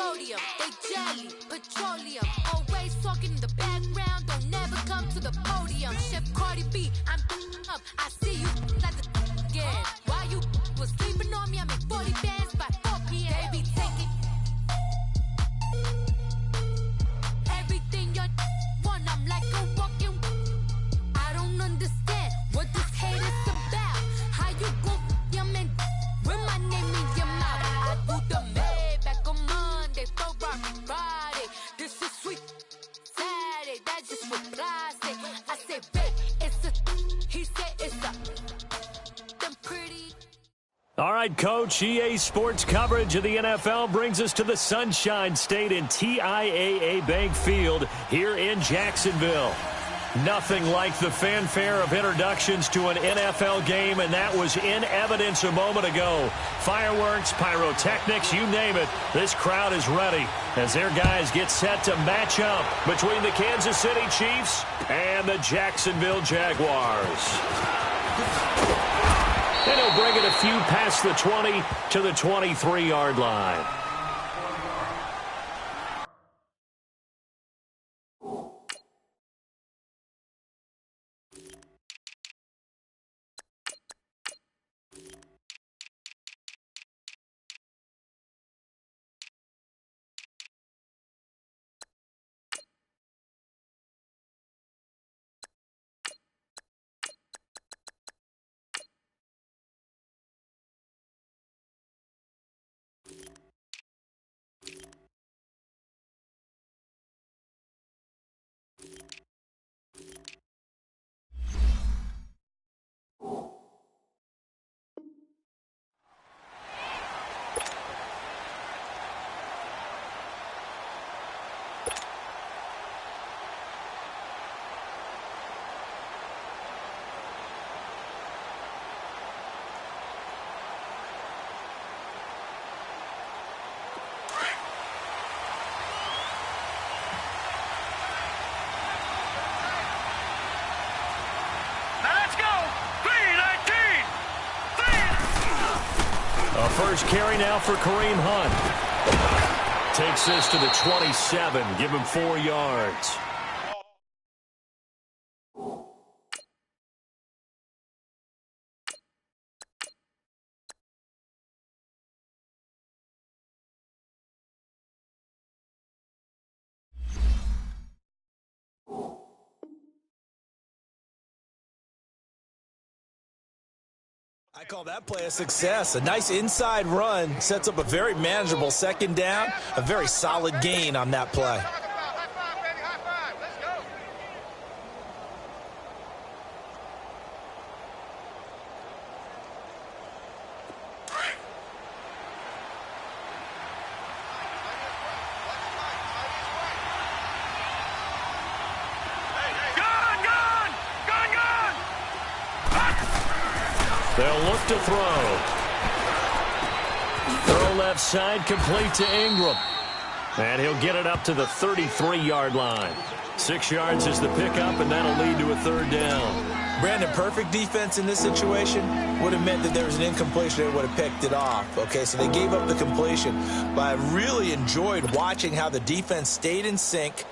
sodium. They jelly, petroleum. Always talking in the background, don't never come to the podium. Chef Cardi B, I'm up. I see you like the again. While you was sleeping on me, I make 40 bands by 4 p.m. They be taking everything you want. I'm like a walking. I don't understand what this hate is about. How you go, your man, with my name in your mouth. I do the Maybach on Monday, Ferrari Friday. This is sweet Saturday, that's just what I say. I say, babe, it's a, he said it's a, them pretty. All right, Coach, EA Sports coverage of the NFL brings us to the Sunshine State in TIAA Bank Field here in Jacksonville. Nothing like the fanfare of introductions to an NFL game, and that was in evidence a moment ago. Fireworks, pyrotechnics, you name it. This crowd is ready as their guys get set to match up between the Kansas City Chiefs and the Jacksonville Jaguars. And he'll bring it a few past the 20 to the 23-yard line. First carry now for Kareem Hunt. Takes this to the 27. Give him 4 yards. I call that play a success. A nice inside run sets up a very manageable second down, a very solid gain on that play. They'll look to throw. Throw left side, complete to Ingram. And he'll get it up to the 33-yard line. 6 yards is the pickup, and that'll lead to a third down. Brandon, perfect defense in this situation would have meant that there was an incompletion. They would have picked it off. Okay, so they gave up the completion. But I really enjoyed watching how the defense stayed in sync,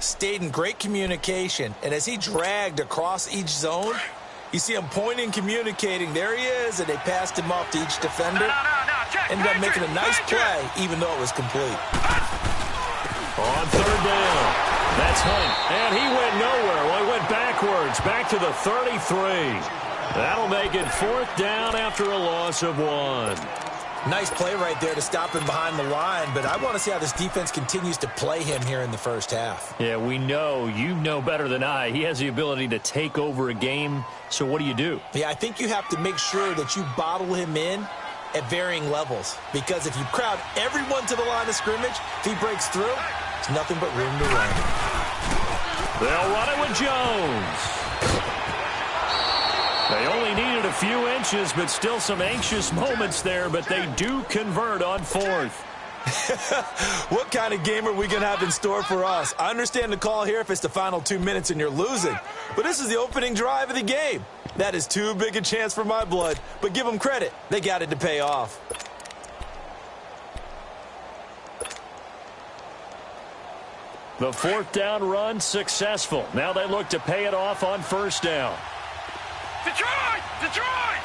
stayed in great communication. And as he dragged across each zone, you see him pointing, communicating. There he is, and they passed him off to each defender. Ended up making a nice play, even though it was complete. On third down, that's Hunt. And he went nowhere. Well, he went backwards, back to the 33. That'll make it fourth down after a loss of 1. Nice play right there to stop him behind the line, but I want to see how this defense continues to play him here in the first half. Yeah, we know. You know better than I. He has the ability to take over a game, so what do? Yeah, I think you have to make sure that you bottle him in at varying levels, because if you crowd everyone to the line of scrimmage, if he breaks through, it's nothing but room to run. They'll run it with Jones. They only needed a few inches, but still some anxious moments there, but they do convert on fourth. What kind of game are we going to have in store for us? I understand the call here if it's the final 2 minutes and you're losing, but this is the opening drive of the game. That is too big a chance for my blood, but give them credit. They got it to pay off. The fourth down run successful. Now they look to pay it off on first down. Detroit! Detroit!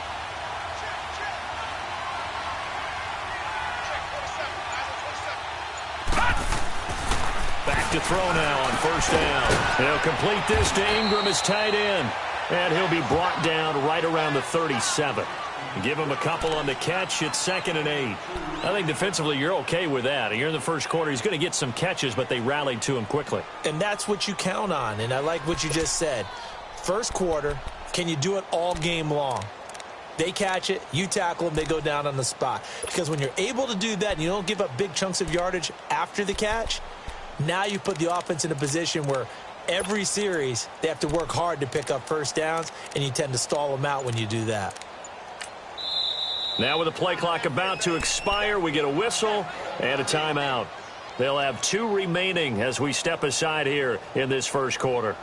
Back to throw now on first down. He'll complete this to Ingram as tight end. And he'll be brought down right around the 37. Give him a couple on the catch. It's 2nd and 8. I think defensively you're okay with that. You're in the first quarter. He's going to get some catches, but they rallied to him quickly. And that's what you count on. And I like what you just said. First quarter, can you do it all game long? They catch it, you tackle them, they go down on the spot. Because when you're able to do that and you don't give up big chunks of yardage after the catch, now you put the offense in a position where every series they have to work hard to pick up first downs, and you tend to stall them out when you do that. Now with the play clock about to expire, we get a whistle and a timeout. They'll have 2 remaining as we step aside here in this first quarter.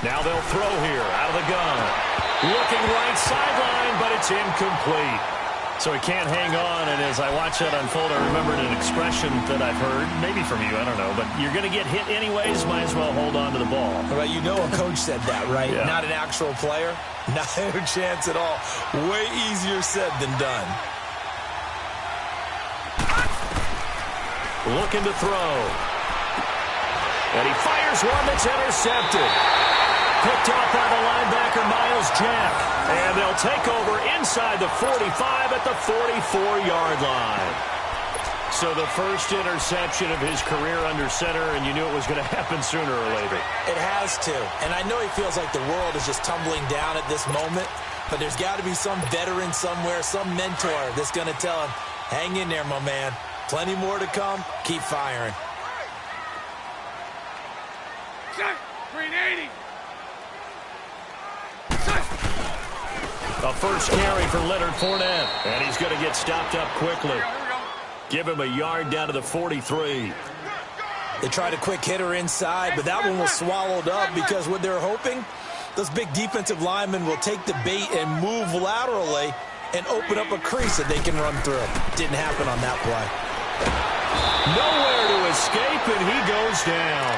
Now they'll throw here out of the gun. Looking right sideline, but it's incomplete. So he can't hang on, and as I watch that unfold, I remembered an expression that I've heard, maybe from you, I don't know, but you're going to get hit anyways, might as well hold on to the ball. Right, you know a coach said that, right? Yeah. Not an actual player. Not a chance at all. Way easier said than done. Looking to throw. And he fires one that's intercepted. Picked off by the linebacker, Miles Jack. And they'll take over inside the 45 at the 44-yard line. So the first interception of his career under center, and you knew it was going to happen sooner or later. It has to. And I know he feels like the world is just tumbling down at this moment, but there's got to be some veteran somewhere, some mentor that's going to tell him, hang in there, my man. Plenty more to come. Keep firing. Green 80. A first carry for Leonard Fournette. And he's going to get stopped up quickly. Give him a yard down to the 43. They tried a quick hitter inside, but that one was swallowed up because what they're hoping, those big defensive linemen will take the bait and move laterally and open up a crease that they can run through. Didn't happen on that play. Nowhere to escape, and he goes down.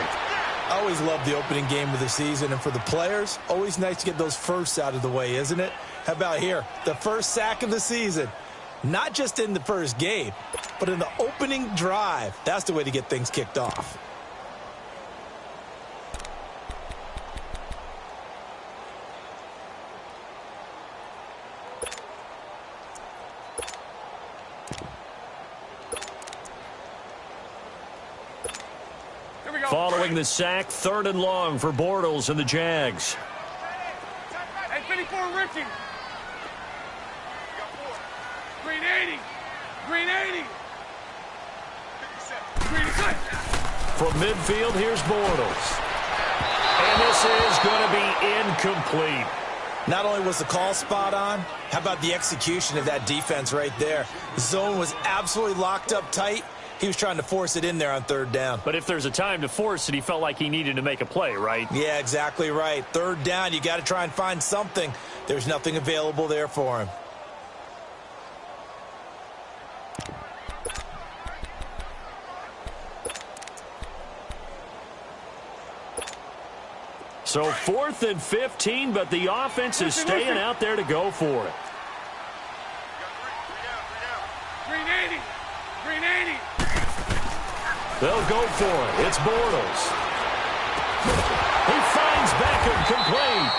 I always love the opening game of the season, and for the players, always nice to get those firsts out of the way, isn't it? How about here? The first sack of the season. Not just in the first game, but in the opening drive. That's the way to get things kicked off. Following the sack, 3rd and long for Bortles and the Jags. Hey, 54, Richie. Green 80. Green 80. Green 80. From midfield, here's Bortles. And this is going to be incomplete. Not only was the call spot on, how about the execution of that defense right there? The zone was absolutely locked up tight. He was trying to force it in there on 3rd down. But if there's a time to force it, he felt like he needed to make a play, right? Yeah, exactly right. 3rd down, you got to try and find something. There's nothing available there for him. So 4th and 15, but the offense is staying out there to go for it. Green 80. Green 80. They'll go for it. It's Bortles. He finds Beckham complete.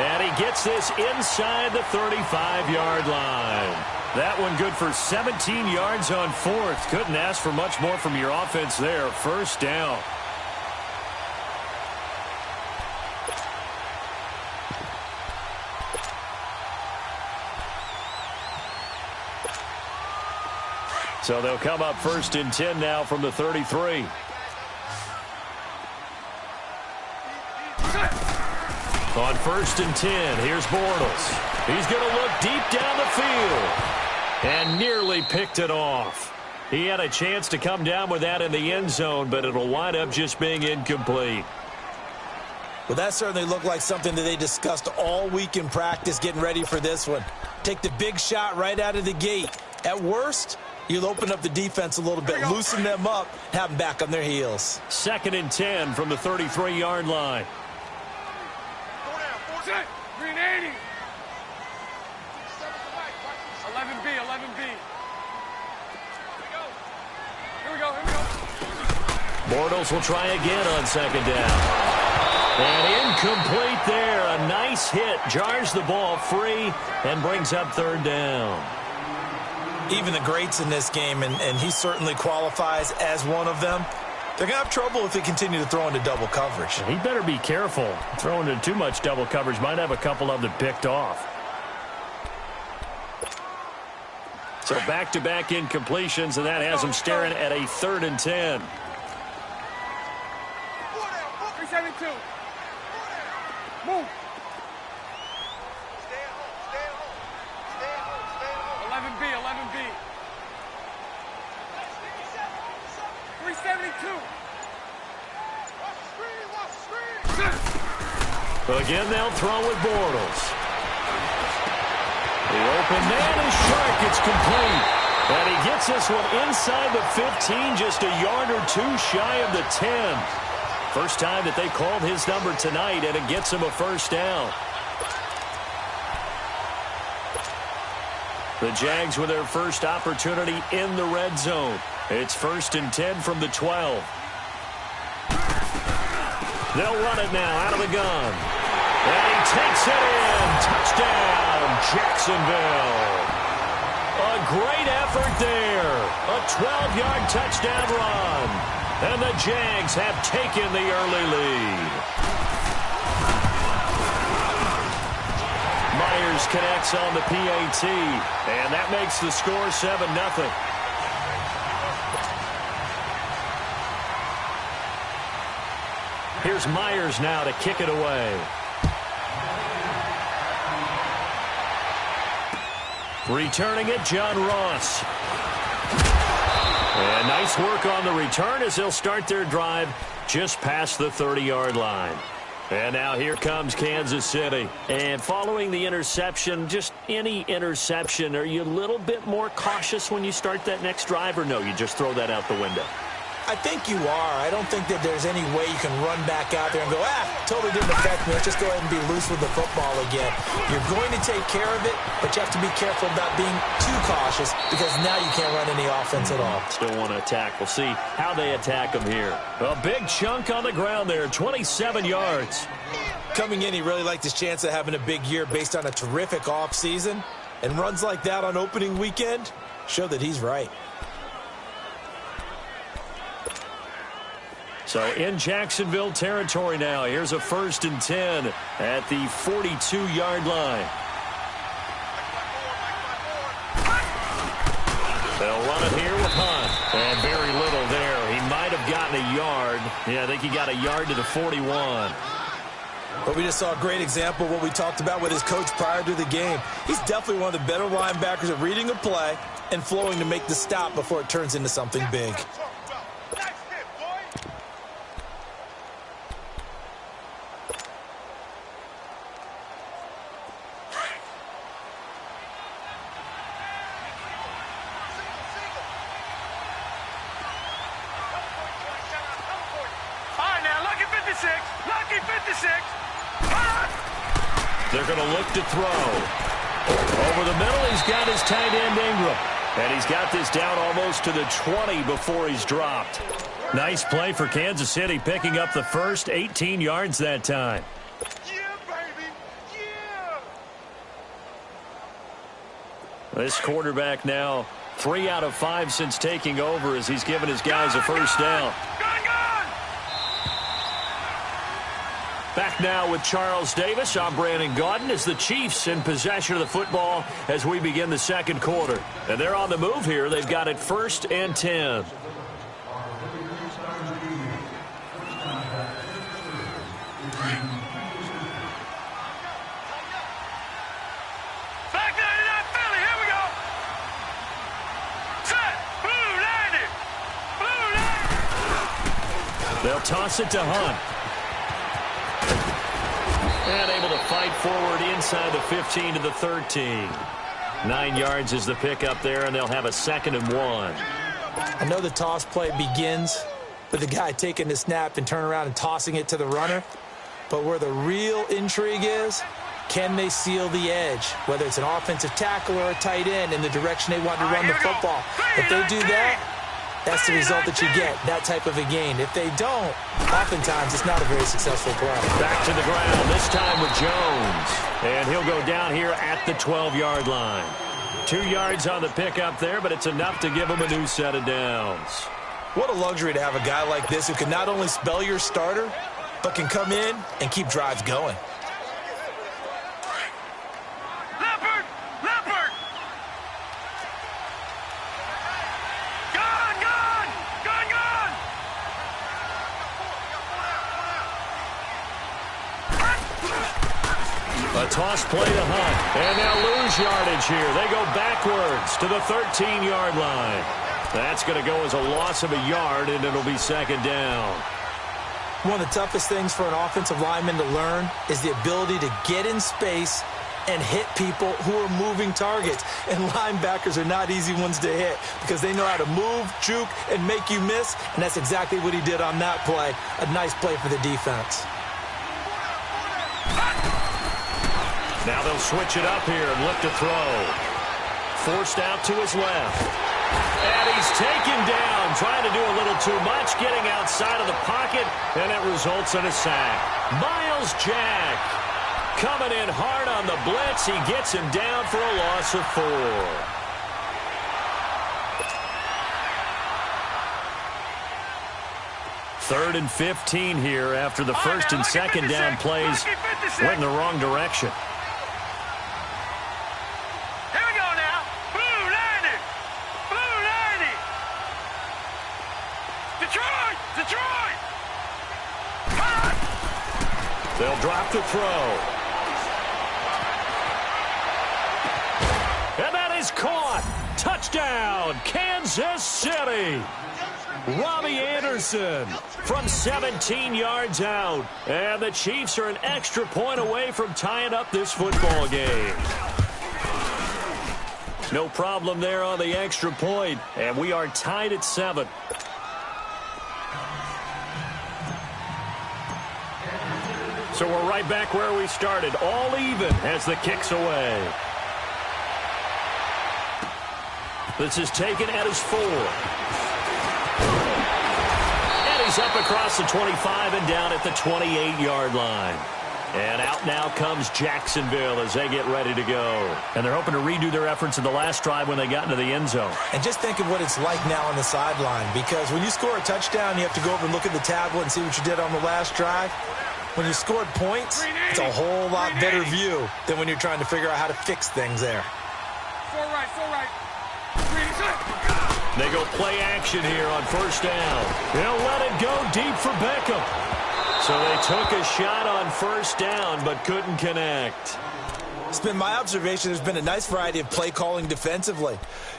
And he gets this inside the 35-yard line. That one good for 17 yards on 4th. Couldn't ask for much more from your offense there. 1st down. So they'll come up 1st and 10 now from the 33. On 1st and 10, here's Bortles. He's going to look deep down the field. And nearly picked it off. He had a chance to come down with that in the end zone, but it'll wind up just being incomplete. Well, that certainly looked like something that they discussed all week in practice getting ready for this one. Take the big shot right out of the gate. At worst, you'll open up the defense a little bit, loosen them up, have them back on their heels. 2nd and 10 from the 33-yard line. Green 80. 11B, 11B. Here we go. Bortles will try again on 2nd down. And incomplete there. A nice hit. Jars the ball free and brings up 3rd down. Even the greats in this game, and he certainly qualifies as one of them, they're going to have trouble if they continue to throw into double coverage. He better be careful. Throwing into too much double coverage might have a couple of them picked off. So back-to-back incompletions, and that has him staring at a 3rd and 10. 372. Move. 11B, 11B. 372. Again, they'll throw with Bortles. The open man is Shark. It's complete. And he gets this one inside the 15, just a yard or two shy of the 10. First time that they called his number tonight, and it gets him a 1st down. The Jags with their first opportunity in the red zone. It's 1st and 10 from the 12. They'll run it now out of the gun. And he takes it in. Touchdown, Jacksonville. A great effort there. A 12-yard touchdown run. And the Jags have taken the early lead. Myers connects on the PAT. And that makes the score 7-0. Here's Myers now to kick it away. Returning it, John Ross. And nice work on the return as they'll start their drive just past the 30-yard line. And now here comes Kansas City. And following the interception, just any interception, are you a little bit more cautious when you start that next drive, or no, you just throw that out the window? I think you are. I don't think that there's any way you can run back out there and go, totally didn't affect me. Let's just go ahead and be loose with the football again. You're going to take care of it, but you have to be careful about being too cautious because now you can't run any offense at all. Still want to attack. We'll see how they attack them here. A big chunk on the ground there, 27 yards. Coming in, he really liked his chance of having a big year based on a terrific offseason. And runs like that on opening weekend show that he's right. So in Jacksonville territory now. Here's a 1st and 10 at the 42-yard line. They'll run it here with Hunt. And very little there. He might have gotten a yard. Yeah, I think he got a yard to the 41. But we just saw a great example of what we talked about with his coach prior to the game. He's definitely one of the better linebackers at reading a play and flowing to make the stop before it turns into something big. They're going to look to throw. Over the middle, he's got his tight end, Ingram. And he's got this down almost to the 20 before he's dropped. Nice play for Kansas City, picking up the first 18 yards that time. Yeah, baby. Yeah. This quarterback now 3 out of 5 since taking over as he's given his guys a first down. Back now with Charles Davis. I'm Brandon Gaudin as the Chiefs in possession of the football as we begin the second quarter. And they're on the move here. They've got it 1st and 10. Back there in that Philly. Here we go. Set. Blue landed. Blue landed. They'll toss it to Hunt. And able to fight forward inside the 15 to the 13. 9 yards is the pickup there, and they'll have a 2nd and 1. I know the toss play begins with the guy taking the snap and turn around and tossing it to the runner. But where the real intrigue is, can they seal the edge? Whether it's an offensive tackle or a tight end in the direction they want to run the football. If they do that, that's the result that you get, that type of a gain. If they don't, oftentimes it's not a very successful play. Back to the ground, this time with Jones. And he'll go down here at the 12-yard line. 2 yards on the pickup there, but it's enough to give him a new set of downs. What a luxury to have a guy like this who can not only spell your starter, but can come in and keep drives going. A toss play to Hunt. And they'll lose yardage here. They go backwards to the 13-yard line. That's going to go as a loss of a yard, and it'll be 2nd down. One of the toughest things for an offensive lineman to learn is the ability to get in space and hit people who are moving targets. And linebackers are not easy ones to hit because they know how to move, juke, and make you miss. And that's exactly what he did on that play. A nice play for the defense. Now they'll switch it up here and look to throw. Forced out to his left. And he's taken down, trying to do a little too much, getting outside of the pocket, and it results in a sack. Miles Jack coming in hard on the blitz. He gets him down for a loss of 4. Third and 15 here after the first and second down plays went in the wrong direction. Here we go now. Blue 90. Blue 90. Detroit. They'll drop the throw. And that is caught. Touchdown, Kansas City. Robbie Anderson from 17 yards out. And the Chiefs are an extra point away from tying up this football game. No problem there on the extra point. And we are tied at 7. So we're right back where we started. All even as the kick's away. This is taken at his 4. And he's up across the 25 and down at the 28-yard line. And out now comes Jacksonville as they get ready to go. And they're hoping to redo their efforts in the last drive when they got into the end zone. And just think of what it's like now on the sideline, because when you score a touchdown, you have to go over and look at the tablet and see what you did on the last drive. When you scored points, it's a whole lot better view than when you're trying to figure out how to fix things there. 4 right. They go play action here on first down. They'll let it go deep for Beckham. So they took a shot on first down but couldn't connect. It's been my observation there's been a nice variety of play calling defensively.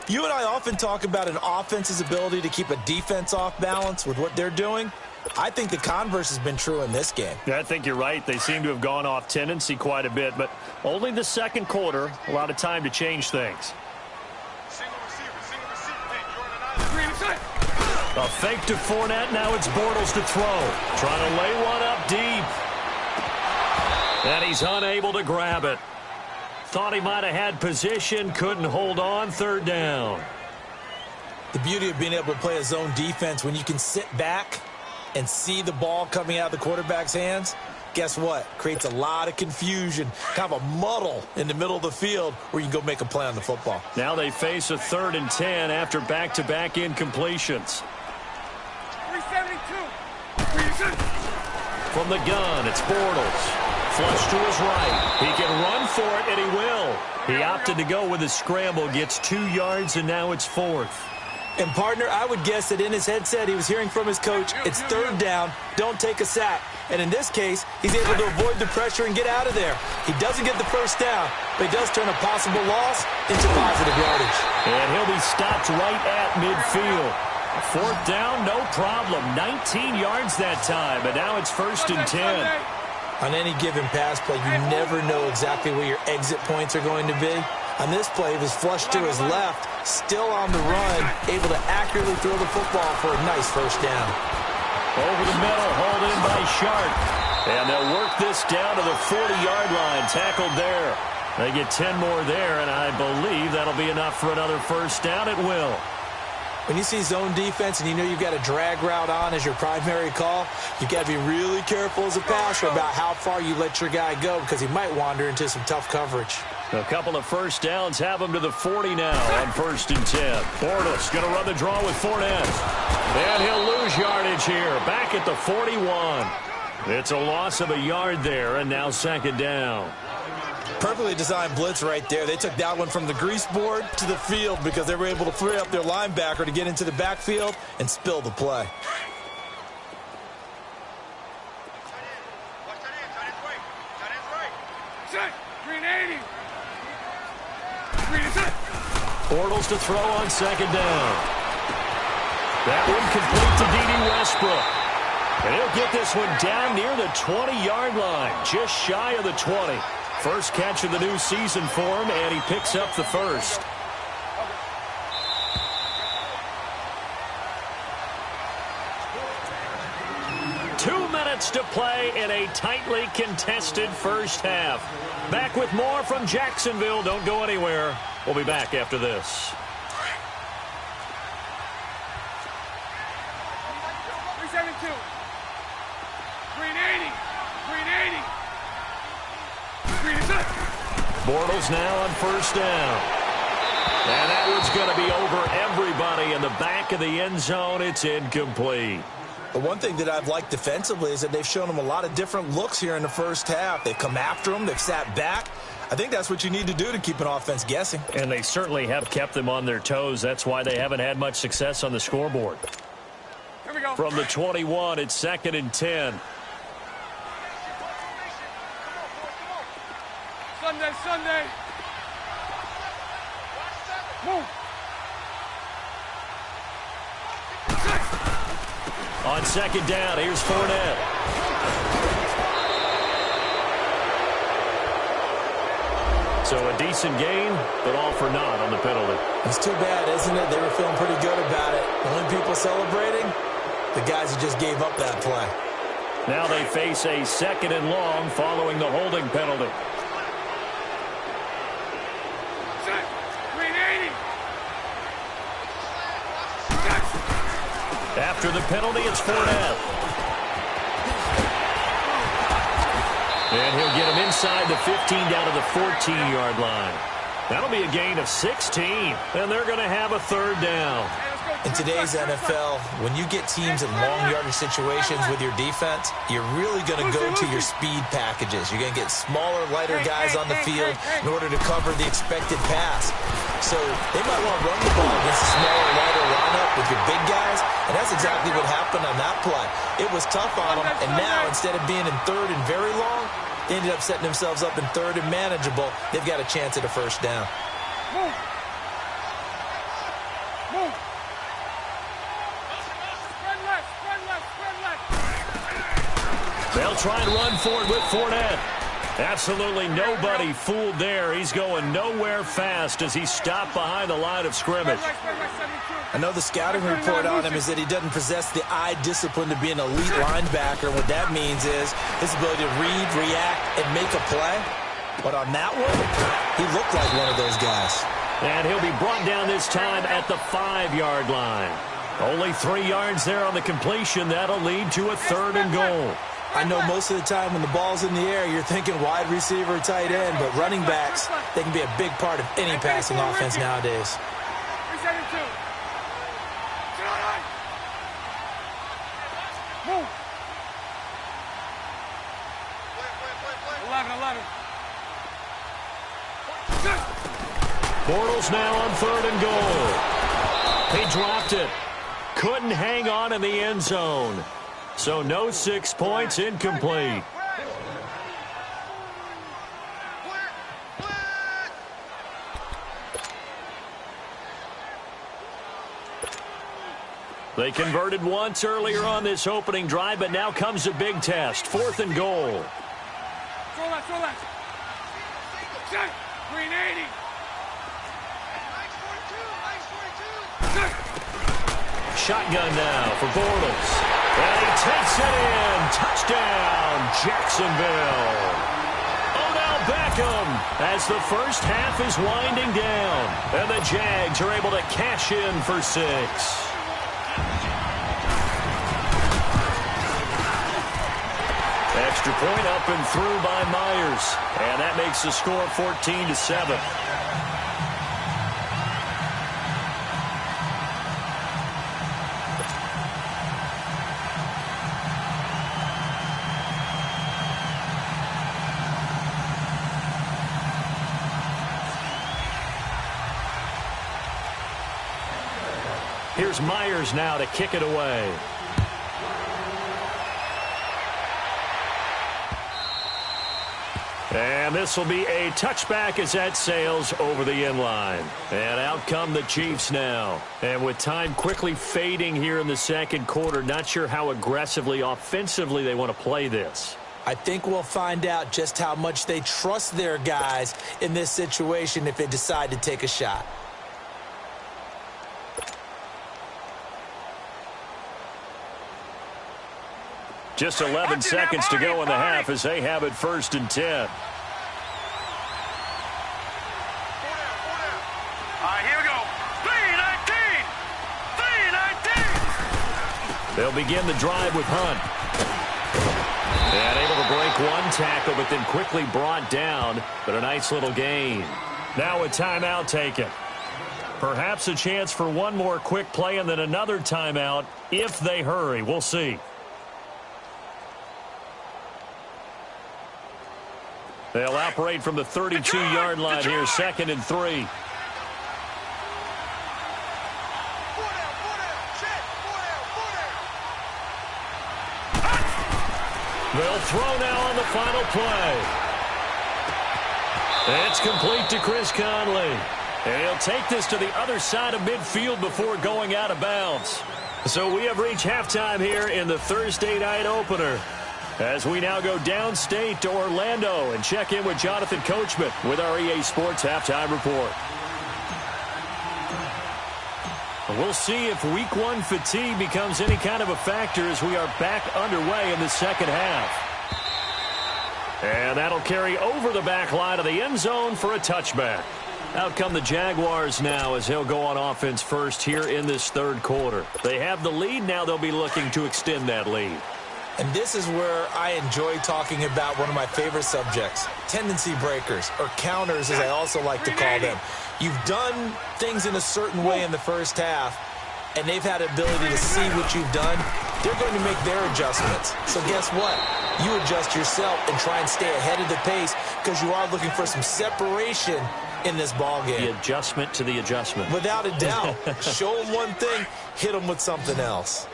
You and I often talk about an offense's ability to keep a defense off balance with what they're doing. I think the converse has been true in this game. Yeah, I think you're right. They seem to have gone off tendency quite a bit, but only the second quarter, a lot of time to change things. A fake to Fournette. Now it's Bortles to throw. Trying to lay one up deep. And he's unable to grab it. Thought he might have had position. Couldn't hold on. Third down. The beauty of being able to play a zone defense when you can sit back and see the ball coming out of the quarterback's hands, guess what? Creates a lot of confusion, kind of a muddle in the middle of the field where you can go make a play on the football. Now they face a 3rd and 10 after back-to-back incompletions. 372. From the gun, it's Bortles. Flush to his right. He can run for it, and he will. He opted to go with a scramble, gets 2 yards, and now it's 4th. And, partner, I would guess that in his headset he was hearing from his coach, it's 3rd down, don't take a sack. And in this case, he's able to avoid the pressure and get out of there. He doesn't get the first down, but he does turn a possible loss into positive yardage. And he'll be stopped right at midfield. 4th down, no problem. 19 yards that time, and now it's 1st and 10. On any given pass play, you never know exactly where your exit points are going to be. On this play, he was flushed to his left, still on the run, able to accurately throw the football for a nice first down. Over the middle, hauled in by Sharp. And they'll work this down to the 40-yard line, tackled there. They get 10 more there, and I believe that'll be enough for another first down. It will. When you see zone defense and you know you've got a drag route on as your primary call, you've got to be really careful as a passer about how far you let your guy go because he might wander into some tough coverage. A couple of first downs have him to the 40 now on 1st and 10. Bortles going to run the draw with Fournette. And he'll lose yardage here, back at the 41. It's a loss of a yard there, and now 2nd down. Perfectly designed blitz right there. They took that one from the grease board to the field because they were able to free up their linebacker to get into the backfield and spill the play. Bortles to throw on 2nd down. That one complete to D.D. Westbrook. And he'll get this one down near the 20-yard line, just shy of the 20. First catch of the new season for him, and he picks up the first. To play in a tightly contested first half. Back with more from Jacksonville. Don't go anywhere. We'll be back after this. 72. Green 80. Green 80. Green is up. Bortles now on first down. And that one's going to be over everybody in the back of the end zone. It's incomplete. The one thing that I've liked defensively is that they've shown them a lot of different looks here in the first half. They've come after them. They've sat back. I think that's what you need to do to keep an offense guessing. And they certainly have kept them on their toes. That's why they haven't had much success on the scoreboard. Here we go. From the 21, it's 2nd and 10. Sunday. Move. On 2nd down, here's Fournette. So a decent gain, but all for naught on the penalty. It's too bad, isn't it? They were feeling pretty good about it. The only people celebrating, the guys who just gave up that play. Now they face a 2nd and long following the holding penalty. Green 80. After the penalty, it's Fournette. And he'll get him inside the 15 down to the 14-yard line. That'll be a gain of 16, and they're going to have a 3rd down. In today's NFL, when you get teams in long yardage situations with your defense, you're really going to go to your speed packages. You're going to get smaller, lighter guys on the field in order to cover the expected pass. So they might want to run the ball against a smaller, lighter lineup with your big guys, and that's exactly what happened on that play. It was tough on them, and now instead of being in 3rd and very long, they ended up setting themselves up in 3rd and manageable. They've got a chance at a 1st down. Move. Move. They'll try and run for it with Fournette. Absolutely nobody fooled there. He's going nowhere fast as he stopped behind the line of scrimmage. I know the scouting report on him is that he doesn't possess the eye discipline to be an elite linebacker. What that means is his ability to read, react, and make a play. But on that one, he looked like one of those guys. And he'll be brought down this time at the 5-yard line. Only 3 yards there on the completion. That'll lead to a 3rd and goal. I know most of the time when the ball's in the air, you're thinking wide receiver, tight end, but running backs, they can be a big part of any passing offense nowadays. 372. Move. 11. Bortles now on 3rd and goal. He dropped it. Couldn't hang on in the end zone. So no 6 points, incomplete. They converted once earlier on this opening drive, but now comes a big test. 4th and goal. Throw left. Check. Green 80. Shotgun now for Bortles. And he takes it in. Touchdown, Jacksonville. Odell Beckham as the first half is winding down. And the Jags are able to cash in for 6. Extra point up and through by Myers. And that makes the score 14-7. Here's Myers now to kick it away. And this will be a touchback as that sails over the end line. And out come the Chiefs now. And with time quickly fading here in the second quarter, not sure how aggressively, offensively they want to play this. I think we'll find out just how much they trust their guys in this situation if they decide to take a shot. Just 11 seconds to go in the half as they have it 1st and 10. All right, here we go. 3-19. They'll begin the drive with Hunt. And able to break one tackle, but then quickly brought down. But a nice little gain. Now a timeout taken. Perhaps a chance for one more quick play and then another timeout if they hurry. We'll see. They'll operate from the 32-yard line here, 2nd and 3. They'll throw now on the final play. It's complete to Chris Conley. And he'll take this to the other side of midfield before going out of bounds. So we have reached halftime here in the Thursday night opener, as we now go downstate to Orlando and check in with Jonathan Coachman with our EA Sports Halftime Report. We'll see if Week 1 fatigue becomes any kind of a factor as we are back underway in the second half. And that'll carry over the back line of the end zone for a touchback. Out come the Jaguars now as he'll go on offense first here in this third quarter. They have the lead. Now they'll be looking to extend that lead. And this is where I enjoy talking about one of my favorite subjects, tendency breakers, or counters as I also like to call them. You've done things in a certain way in the first half, and they've had the ability to see what you've done. They're going to make their adjustments. So guess what? You adjust yourself and try and stay ahead of the pace because you are looking for some separation in this ball game. The adjustment to the adjustment. Without a doubt. Show them one thing, hit them with something else.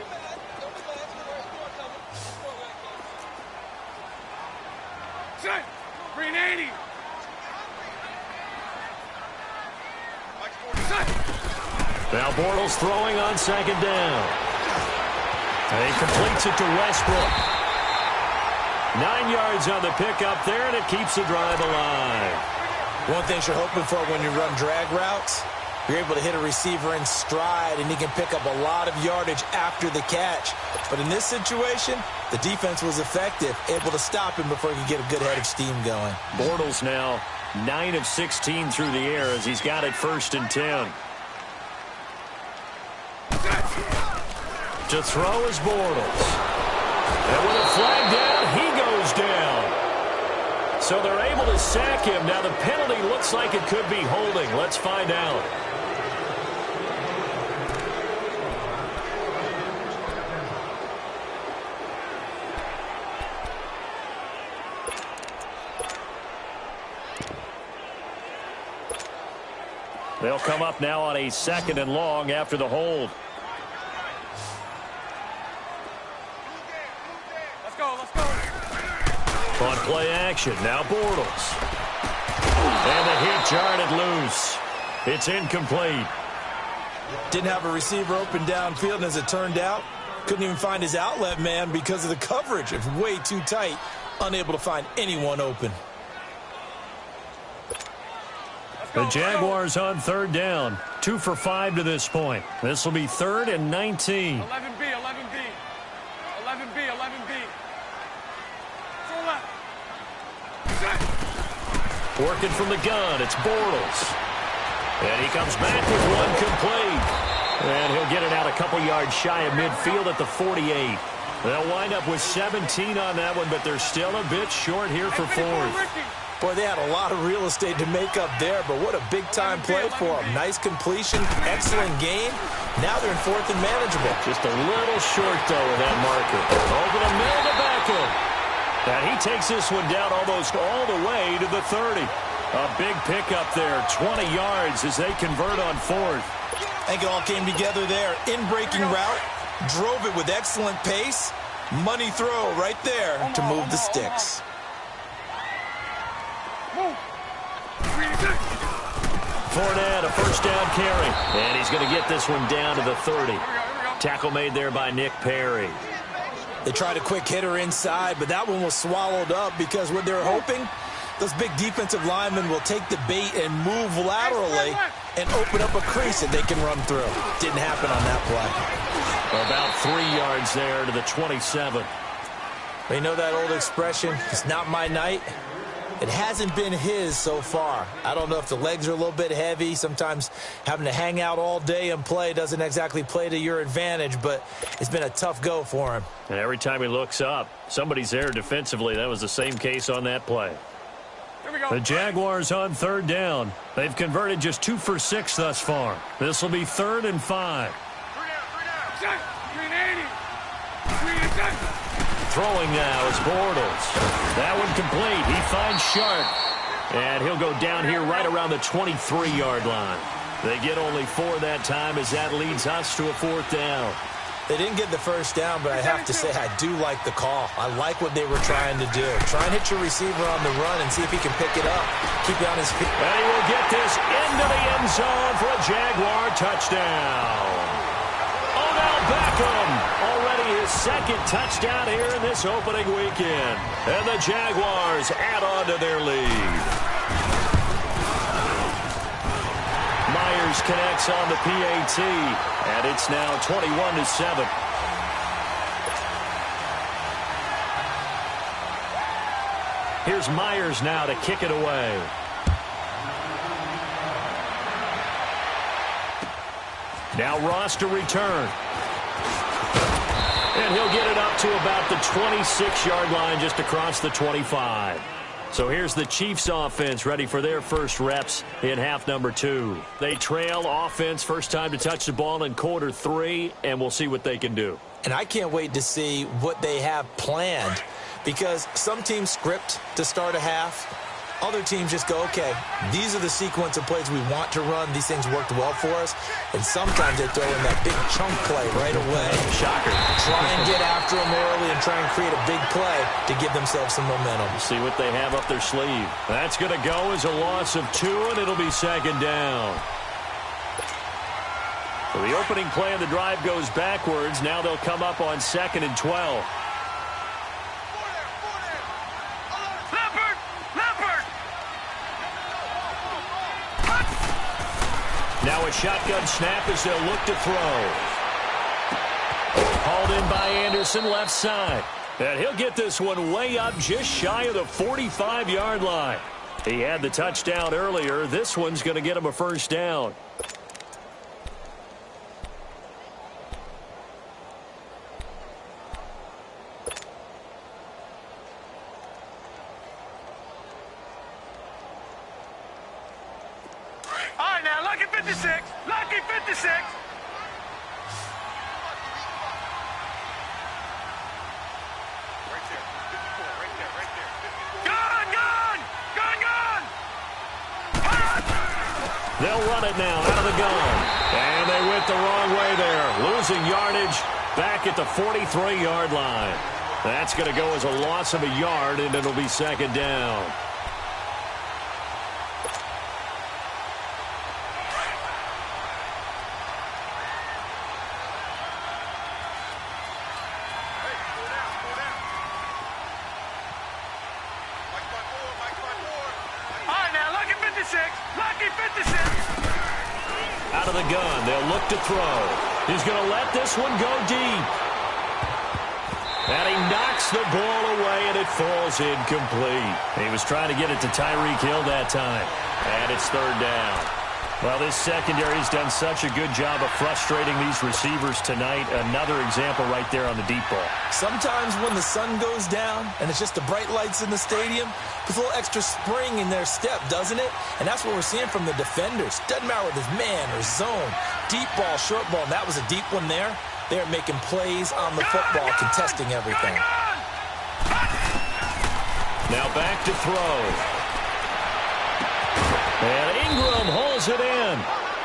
Green 80. Now Bortles throwing on 2nd down. And he completes it to Westbrook. 9 yards on the pickup there, and it keeps the drive alive. One thing you're hoping for when you run drag routes, you're able to hit a receiver in stride, and he can pick up a lot of yardage after the catch. But in this situation, the defense was effective, able to stop him before he could get a good head of steam going. Bortles now 9 of 16 through the air as he's got it 1st and 10. To throw is Bortles. And with a flag down, he goes down. So they're able to sack him. Now the penalty looks like it could be holding. Let's find out. They'll come up now on a 2nd and long after the hold. Let's go, let's go. On play action, now Bortles. And the hit jarred it loose. It's incomplete. Didn't have a receiver open downfield, and as it turned out, couldn't even find his outlet man because of the coverage. It's way too tight, unable to find anyone open. The Jaguars on 3rd down. 2 for 5 to this point. This will be 3rd and 19. 11B, 11B. 11B, 11B. Full left. Working from the gun, it's Bortles. And he comes back with one complete. And he'll get it out a couple yards shy of midfield at the 48. They'll wind up with 17 on that one, but they're still a bit short here for 4th. Boy, they had a lot of real estate to make up there, but what a big-time play for them. Nice completion, excellent game. Now they're in 4th and manageable. Just a little short, though, with that marker. Over the middle to Beckham. And he takes this one down almost all the way to the 30. A big pickup there, 20 yards as they convert on 4th. I think it all came together there. In-breaking route, drove it with excellent pace. Money throw right there to move the sticks. Fournette, a 1st down carry. And he's going to get this one down to the 30. Tackle made there by Nick Perry. They tried a quick hitter inside, but that one was swallowed up because what they're hoping, those big defensive linemen will take the bait and move laterally and open up a crease that they can run through. Didn't happen on that play. About 3 yards there to the 27. You know that old expression, it's not my night? It hasn't been his so far. I don't know if the legs are a little bit heavy. Sometimes having to hang out all day and play doesn't exactly play to your advantage, but it's been a tough go for him. And every time he looks up, somebody's there defensively. That was the same case on that play. The Jaguars on third down. They've converted just 2 for 6 thus far. This will be 3rd and 5. Throwing now is Bortles. That one complete. He finds Sharp. And he'll go down here right around the 23-yard line. They get only 4 that time as that leads us to a 4th down. They didn't get the first down, but I have to say I do like the call. I like what they were trying to do. Try and hit your receiver on the run and see if he can pick it up. Keep it on his feet. And he will get this into the end zone for a Jaguar touchdown. Odell Beckham, already his 2nd touchdown here in this opening weekend. And the Jaguars add on to their lead. Myers connects on the PAT, and it's now 21-7. Here's Myers now to kick it away. Now Ross to return. And he'll get it up to about the 26-yard line, just across the 25. So here's the Chiefs offense ready for their first reps in half number 2. They trail offense first time to touch the ball in quarter 3, and we'll see what they can do. And I can't wait to see what they have planned, because some teams script to start a half. Other teams just go, okay, these are the sequence of plays we want to run. These things worked well for us. And sometimes they throw in that big chunk play right away. Shocker. Try and get after them early and try and create a big play to give themselves some momentum. See what they have up their sleeve. That's going to go as a loss of 2, and it'll be 2nd down. So the opening play of the drive goes backwards. Now they'll come up on 2nd and 12. Now a shotgun snap as they'll look to throw. Hauled in by Anderson, left side. And he'll get this one way up just shy of the 45-yard line. He had the touchdown earlier. This one's going to get him a first down. Lucky 56! Lucky 56! They'll run it now out of the gun. And they went the wrong way there. Losing yardage back at the 43-yard line. That's going to go as a loss of a yard, and it'll be 2nd down. Out of the gun, they'll look to throw. He's going to let this one go deep. And he knocks the ball away, and it falls incomplete. He was trying to get it to Tyreek Hill that time. And it's 3rd down. Well, this secondary has done such a good job of frustrating these receivers tonight. Another example right there on the deep ball. Sometimes when the sun goes down and it's just the bright lights in the stadium, there's a little extra spring in their step, doesn't it? And that's what we're seeing from the defenders. Doesn't matter whether it's man or zone, deep ball, short ball. And that was a deep one there. They're making plays on the football, contesting everything. Now back to throw. And Ingram holds it in.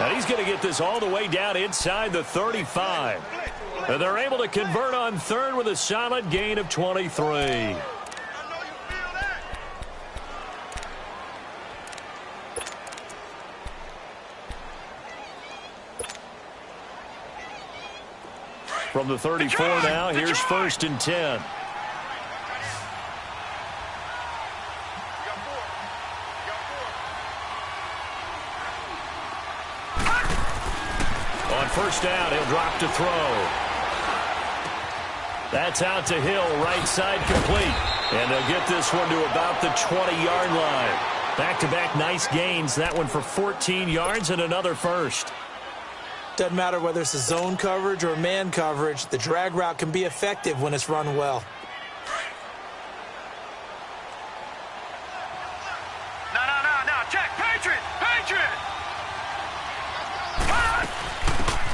And he's going to get this all the way down inside the 35. And they're able to convert on 3rd with a solid gain of 23. From the 34 now, here's 1st and 10. On 1st down, he'll drop to throw. That's out to Hill, right side complete. And they'll get this one to about the 20-yard line. Back-to-back nice gains. That one for 14 yards and another first. Doesn't matter whether it's a zone coverage or man coverage. The drag route can be effective when it's run well. No. Check. Patriot.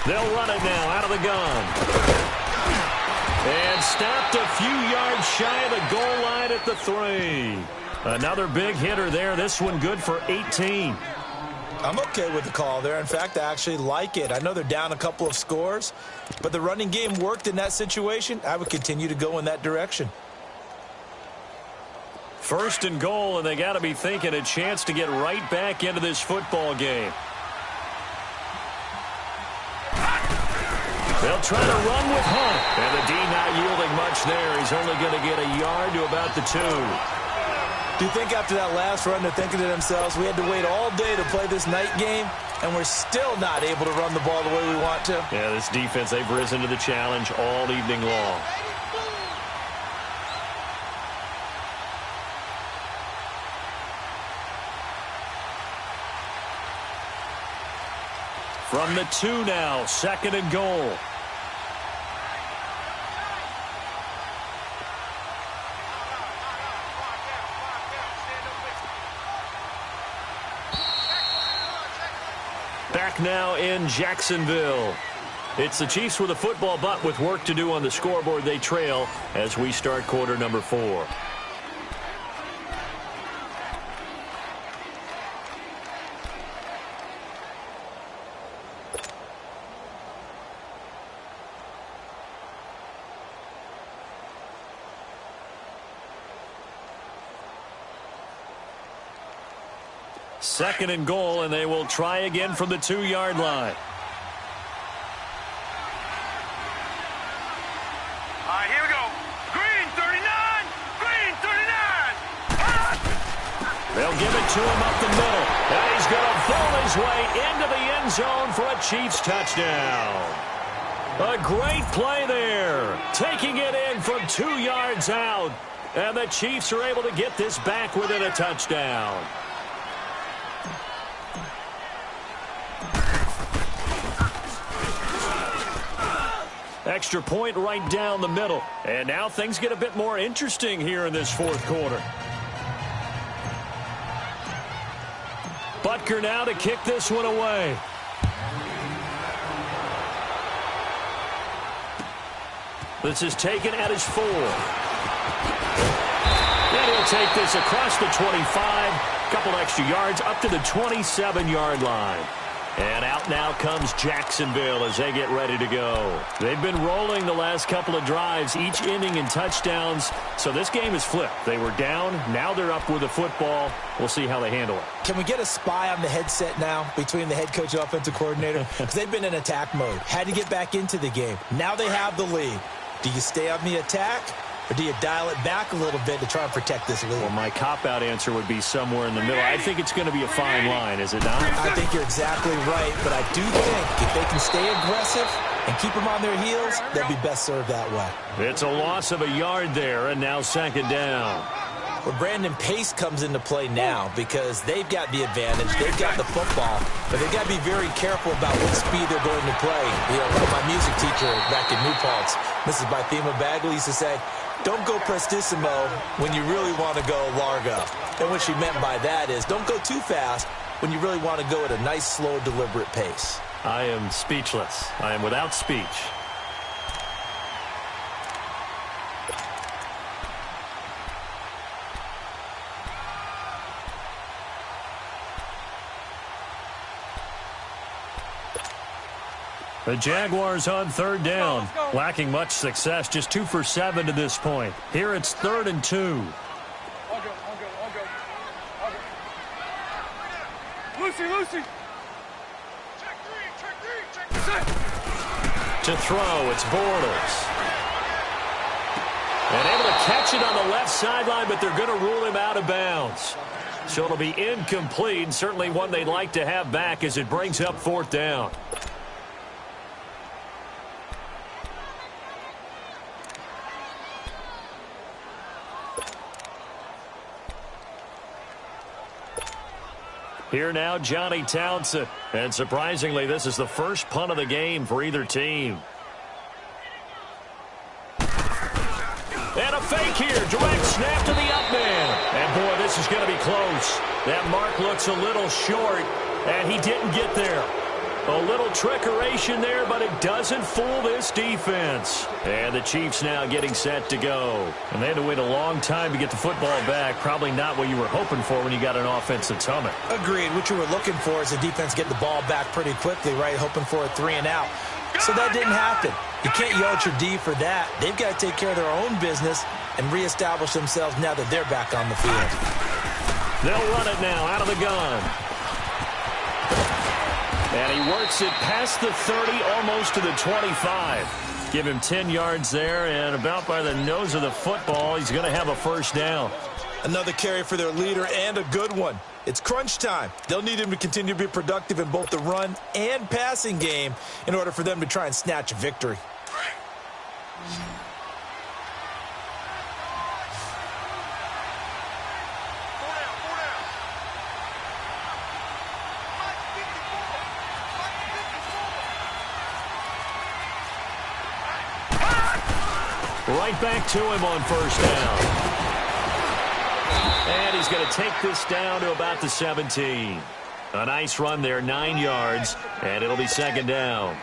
They'll run it now out of the gun. And stopped a few yards shy of the goal line at the 3. Another big hitter there. This one good for 18. I'm okay with the call there. In fact, I actually like it. I know they're down a couple of scores, but the running game worked in that situation. I would continue to go in that direction. First and goal, and they got to be thinking a chance to get right back into this football game. They'll try to run with Hunt. And the D not yielding much there. He's only going to get a yard to about the 2. Do you think after that last run they're thinking to themselves, we had to wait all day to play this night game, and we're still not able to run the ball the way we want to? Yeah, this defense, they've risen to the challenge all evening long. From the 2 now, second and goal. Back now in Jacksonville. It's the Chiefs with a football, but with work to do on the scoreboard. They trail as we start quarter number 4. Second and goal, and they will try again from the 2-yard line. All right, here we go. Green 39. They'll give it to him up the middle. And he's going to pull his way into the end zone for a Chiefs touchdown. A great play there. Taking it in from 2 yards out. And the Chiefs are able to get this back within a touchdown. Extra point right down the middle. And now things get a bit more interesting here in this fourth quarter. Butker now to kick this one away. This is taken at his 4. And he'll take this across the 25. Couple extra yards up to the 27-yard line. And out now comes Jacksonville as they get ready to go. They've been rolling the last couple of drives, each ending in touchdowns. So this game is flipped. They were down. Now they're up with the football. We'll see how they handle it. Can we get a spy on the headset now between the head coach and offensive coordinator? Because they've been in attack mode. Had to get back into the game. Now they have the lead. Do you stay on the attack? Or do you dial it back a little bit to try and protect this lead? Well, my cop-out answer would be somewhere in the middle. I think it's going to be a fine line, is it not? I think you're exactly right, but I do think if they can stay aggressive and keep them on their heels, they'll be best served that way. It's a loss of a yard there, and now second down. Well, Brandon, pace comes into play now because they've got the advantage. They've got the football, but they've got to be very careful about what speed they're going to play. You know, like my music teacher back in New Paltz, Mrs. Bythema Bagley, used to say, don't go prestissimo when you really want to go largo. And what she meant by that is don't go too fast when you really want to go at a nice, slow, deliberate pace. I am speechless. I am without speech. The Jaguars on third down. Lacking much success, just 2 for 7 to this point. Here it's 3rd and 2. I'll go. Lucy. Check three. To throw, it's Bortles. And able to catch it on the left sideline, but they're going to rule him out of bounds. So it'll be incomplete, certainly one they'd like to have back as it brings up 4th down. Here now, Johnny Townsend. And surprisingly, this is the first punt of the game for either team. And a fake here. Direct snap to the up man. And, boy, this is going to be close. That mark looks a little short, and he didn't get there. A little trickeration there, but it doesn't fool this defense. And the Chiefs now getting set to go. And they had to wait a long time to get the football back. Probably not what you were hoping for when you got an offense that's humming. Agreed. What you were looking for is the defense get the ball back pretty quickly, right? Hoping for a 3 and out. So that didn't happen. You can't yell at your D for that. They've got to take care of their own business and reestablish themselves now that they're back on the field. They'll run it now out of the gun. And he works it past the 30, almost to the 25. Give him 10 yards there, and about by the nose of the football, he's going to have a first down. Another carry for their leader, and a good one. It's crunch time. They'll need him to continue to be productive in both the run and passing game in order for them to try and snatch a victory. Right back to him on first down. And he's going to take this down to about the 17. A nice run there, 9 yards, and it'll be second down.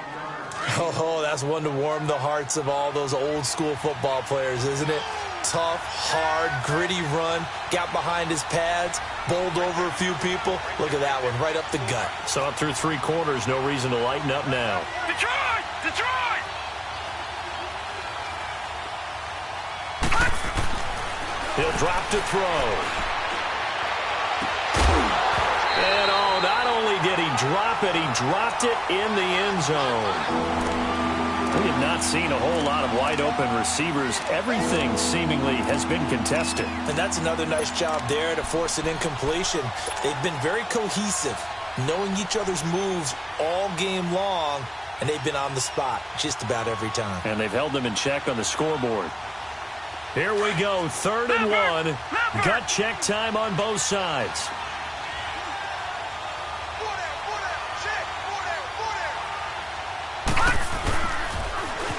Oh, that's one to warm the hearts of all those old school football players, isn't it? Tough, hard, gritty run, got behind his pads, bowled over a few people. Look at that one, right up the gut. So up through 3 quarters, no reason to lighten up now. Detroit! Detroit! He'll drop to throw. And oh, not only did he drop it, he dropped it in the end zone. We have not seen a whole lot of wide-open receivers. Everything seemingly has been contested. And that's another nice job there to force an incompletion. They've been very cohesive, knowing each other's moves all game long, and they've been on the spot just about every time. And they've held them in check on the scoreboard. Here we go, 3rd and 1. Gut check time on both sides.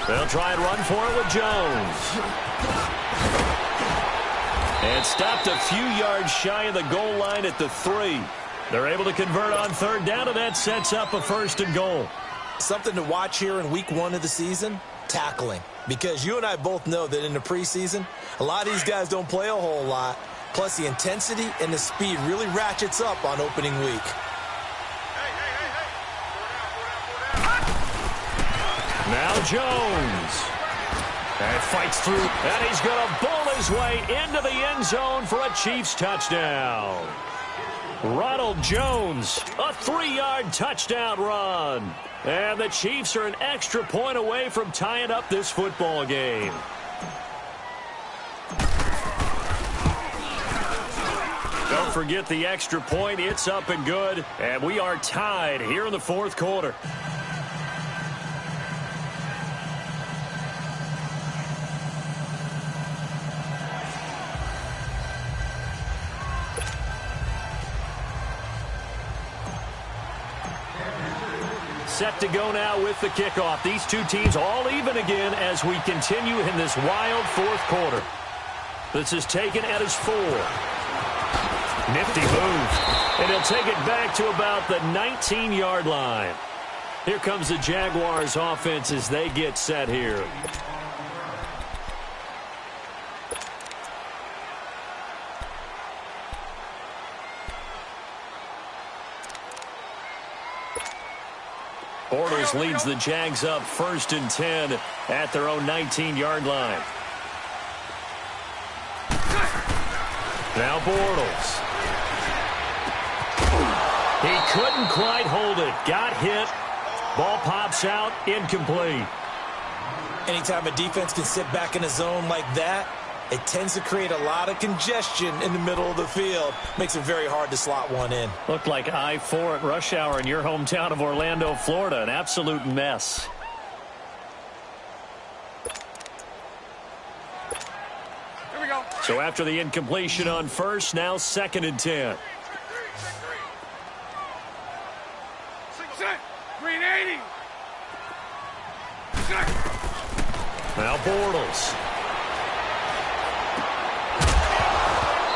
They'll try and run for it with Jones. And stopped a few yards shy of the goal line at the 3. They're able to convert on 3rd down, and that sets up a 1st and goal. Something to watch here in week 1 of the season, tackling. Because you and I both know that in the preseason, a lot of these guys don't play a whole lot. Plus, the intensity and the speed really ratchets up on opening week. Now Jones. And fights through. And he's going to bowl his way into the end zone for a Chiefs touchdown. Ronald Jones, a 3-yard touchdown run. And the Chiefs are an extra point away from tying up this football game. Don't forget the extra point. It's up and good. And we are tied here in the 4th quarter. Set to go now with the kickoff. These two teams all even again as we continue in this wild 4th quarter. This is taken at his 4. Nifty move. And he'll take it back to about the 19-yard line. Here comes the Jaguars offense as they get set here. Bortles leads the Jags up 1st and 10 at their own 19-yard line. Now Bortles. He couldn't quite hold it. Got hit. Ball pops out. Incomplete. Anytime a defense can sit back in a zone like that, it tends to create a lot of congestion in the middle of the field. Makes it very hard to slot one in. Looked like I-4 at rush hour in your hometown of Orlando, Florida. An absolute mess. Here we go. So after the incompletion on 1st, now 2nd and 10. Bortles.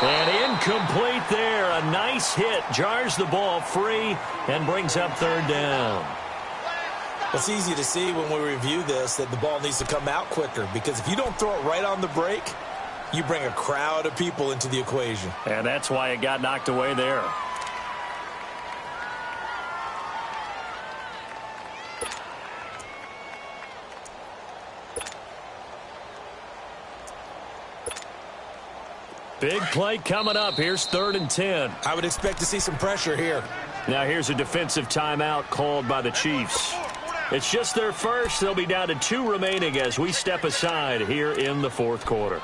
And incomplete there. A nice hit. Jars the ball free and brings up third down. It's easy to see when we review this that the ball needs to come out quicker, because if you don't throw it right on the break, you bring a crowd of people into the equation. And that's why it got knocked away there. Big play coming up. Here's 3rd and 10. I would expect to see some pressure here. Now here's a defensive timeout called by the Chiefs. It's just their first. They'll be down to 2 remaining as we step aside here in the 4th quarter.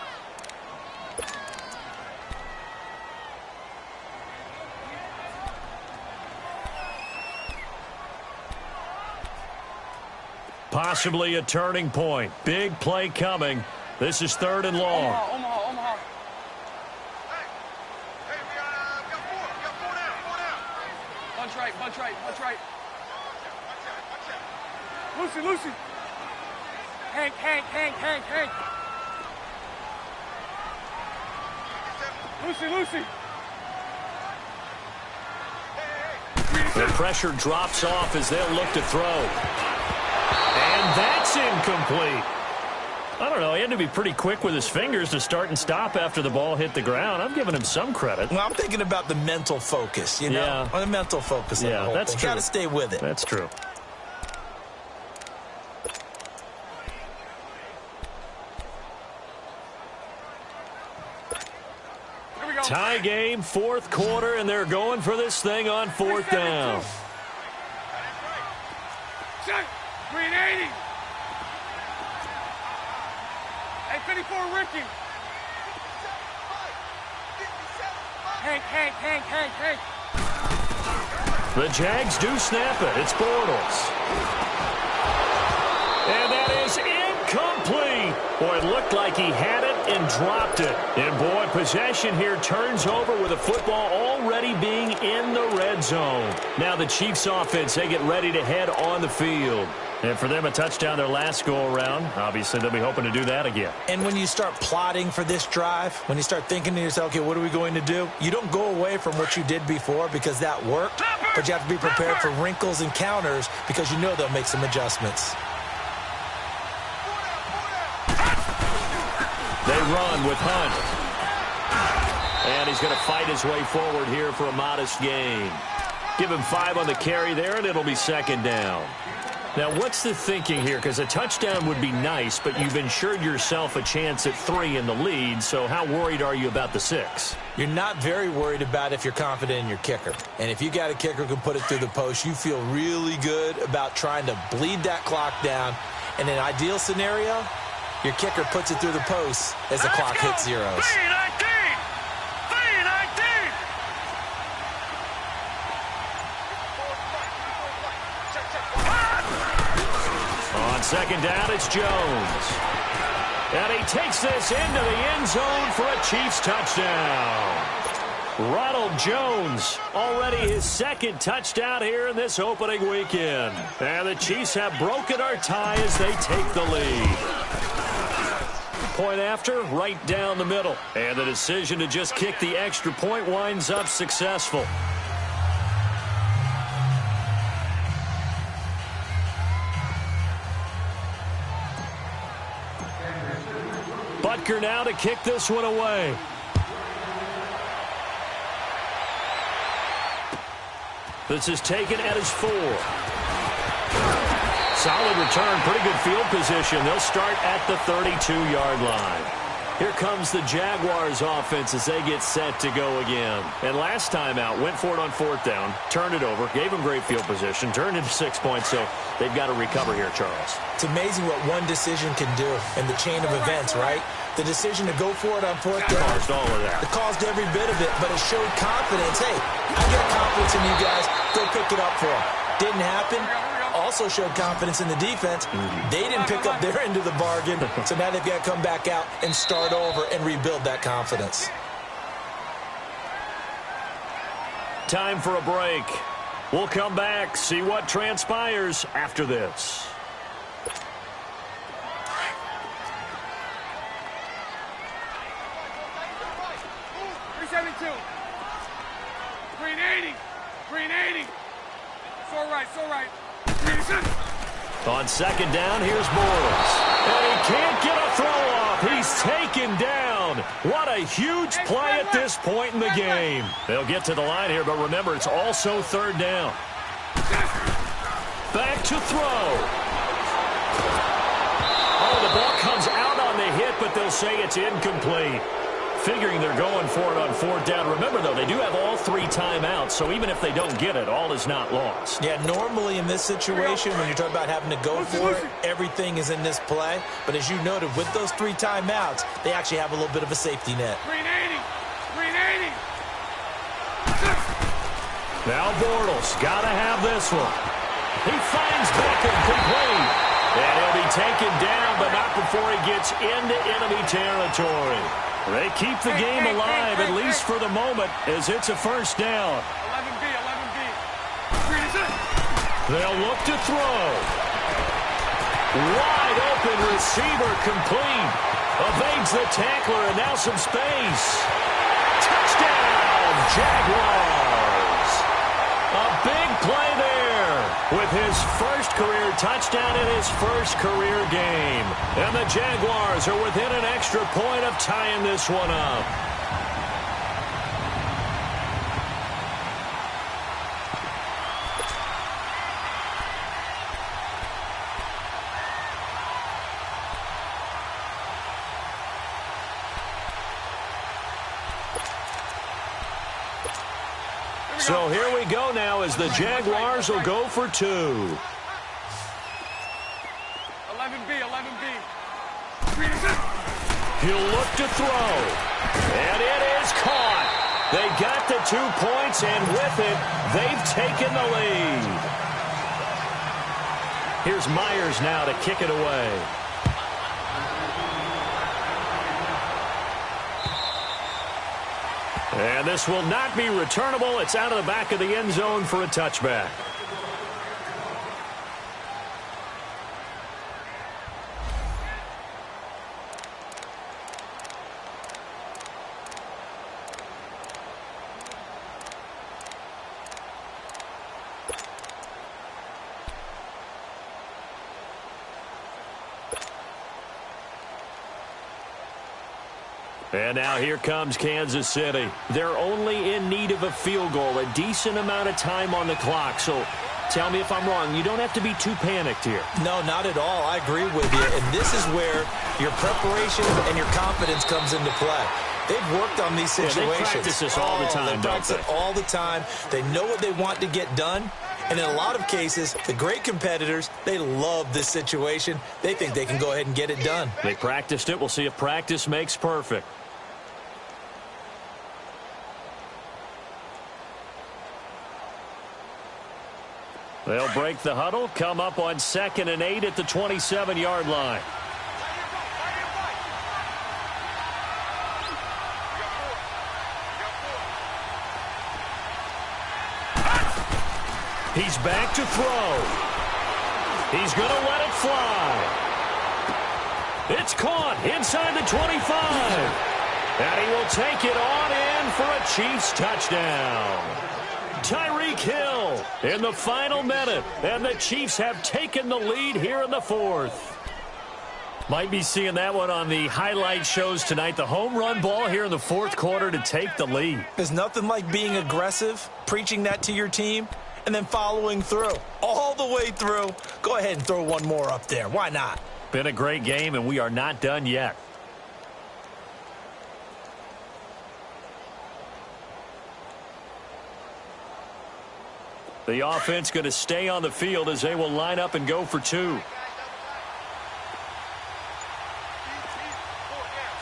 Possibly a turning point. Big play coming. This is 3rd and long. Omaha. Hey, we got 4 down. Punch right. Lucy. Hank. Lucy. The pressure drops off as they'll look to throw. And that's incomplete. I don't know. He had to be pretty quick with his fingers to start and stop after the ball hit the ground. I'm giving him some credit. Well, I'm thinking about the mental focus, you know? Yeah. Or the mental focus of the whole that's thing. true. Got to stay with it. That's true. Tie game, 4th quarter, and they're going for this thing on 4th down. 380. Hey, 54, Ricky. Hank. The Jags do snap it. It's Bortles. And that is incomplete. Boy, it looked like he had it and dropped it. And, boy, possession here turns over with the football already being in the red zone. Now the Chiefs offense, they get ready to head on the field. And for them, a touchdown their last go-around. Obviously, they'll be hoping to do that again. And when you start plotting for this drive, when you start thinking to yourself, okay, what are we going to do? You don't go away from what you did before because that worked, but you have to be prepared for wrinkles and counters because you know they'll make some adjustments. They run with Hunt. And he's going to fight his way forward here for a modest gain. Give him 5 on the carry there, and it'll be 2nd down. Now, what's the thinking here? Because a touchdown would be nice, but you've ensured yourself a chance at 3 in the lead, so how worried are you about the 6? You're not very worried about if you're confident in your kicker. And if you got a kicker who can put it through the post, you feel really good about trying to bleed that clock down. In an ideal scenario, your kicker puts it through the post as the clock hits zeros. 319. On 2nd down, it's Jones. And he takes this into the end zone for a Chiefs touchdown. Ronald Jones, already his 2nd touchdown here in this opening weekend. And the Chiefs have broken our tie as they take the lead. Point after, right down the middle. And the decision to just kick the extra point winds up successful. Butker now to kick this one away. This is taken at his 4. Solid return, pretty good field position. They'll start at the 32-yard line. Here comes the Jaguars offense as they get set to go again. And last time out, went for it on 4th down, turned it over, gave them great field position, turned into 6 points, so they've got to recover here, Charles. It's amazing what one decision can do in the chain of events, right? The decision to go for it on 4th down. Caused all of that. It caused every bit of it, but it showed confidence. Hey, I got confidence in you guys. Go pick it up for them. Didn't happen. Also showed confidence in the defense. They didn't pick up their end of the bargain, so now they've got to come back out and start over and rebuild that confidence. Time for a break. We'll come back, see what transpires after this. 22. Green 80. Green 80. So right. 86. On second down, here's Bortles. And he can't get a throw off. He's taken down. What a huge play at this point in the game. They'll get to the line here, but remember, it's also third down. Back to throw. Oh, the ball comes out on the hit, but they'll say it's incomplete. Figuring they're going for it on fourth down. Remember, though, they do have all 3 timeouts, so even if they don't get it, all is not lost. Yeah, normally in this situation, when you're talking about having to go for it, everything is in this play. But as you noted, with those 3 timeouts, they actually have a little bit of a safety net. Green 80. Green 80. Now Bortles, got to have this one. He finds Beckham complete. And he'll be taken down, but not before he gets into enemy territory. They keep the game alive, at least for the moment, as it's a first down. 11B. They'll look to throw. Wide open receiver complete. Evades the tackler, and now some space. Touchdown, Jaguars. A big play there with his first career touchdown in his first career game. And the Jaguars are within an extra point of tying this one up. So here we go now as the Jaguars will go for 2. 11B. He'll look to throw. And it is caught. They got the 2 points, and with it, they've taken the lead. Here's Myers now to kick it away. And this will not be returnable. It's out of the back of the end zone for a touchback. And now here comes Kansas City. They're only in need of a field goal, a decent amount of time on the clock. So tell me if I'm wrong. You don't have to be too panicked here. No, not at all. I agree with you. And this is where your preparation and your confidence comes into play. They've worked on these situations. Yeah, they practice this all the time, they practice don't it they? all the time. They know what they want to get done. And in a lot of cases, the great competitors, they love this situation. They think they can go ahead and get it done. They practiced it. We'll see if practice makes perfect. They'll break the huddle, come up on 2nd and 8 at the 27-yard line. He's back to throw. He's going to let it fly. It's caught inside the 25. And he will take it on in for a Chiefs touchdown. Tyreek Hill in the final minute, and the Chiefs have taken the lead here in the 4th. Might be seeing that one on the highlight shows tonight. The home run ball here in the 4th quarter to take the lead. There's nothing like being aggressive, preaching that to your team, and then following through. All the way through. Go ahead and throw one more up there. Why not? Been a great game, and we are not done yet. The offense going to stay on the field as they will line up and go for 2. All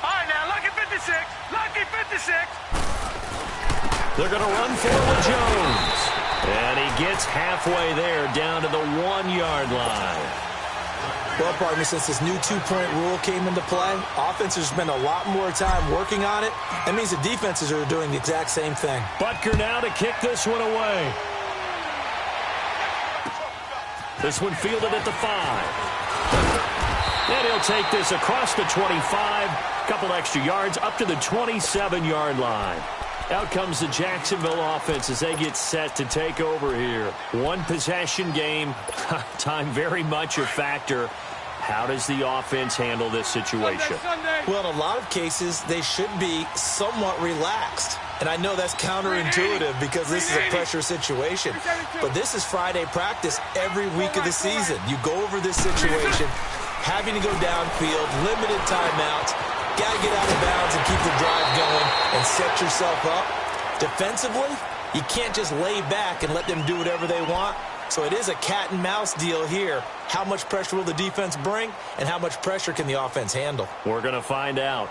right, now, lucky 56. Lucky 56. They're going to run forward Jones. And he gets halfway there down to the 1-yard line. Well, partner, since this new 2-point rule came into play, offenses spend a lot more time working on it. That means the defenses are doing the exact same thing. Butker now to kick this one away. This one fielded at the 5. And he'll take this across the 25. Couple extra yards up to the 27-yard line. Out comes the Jacksonville offense as they get set to take over here. One possession game, time very much a factor. How does the offense handle this situation? Well, in a lot of cases, they should be somewhat relaxed. And I know that's counterintuitive because this is a pressure situation. But this is Friday practice every week of the season. You go over this situation, having to go downfield, limited timeouts, got to get out of bounds and keep the drive going and set yourself up. Defensively, you can't just lay back and let them do whatever they want. So it is a cat and mouse deal here. How much pressure will the defense bring, and how much pressure can the offense handle? We're going to find out.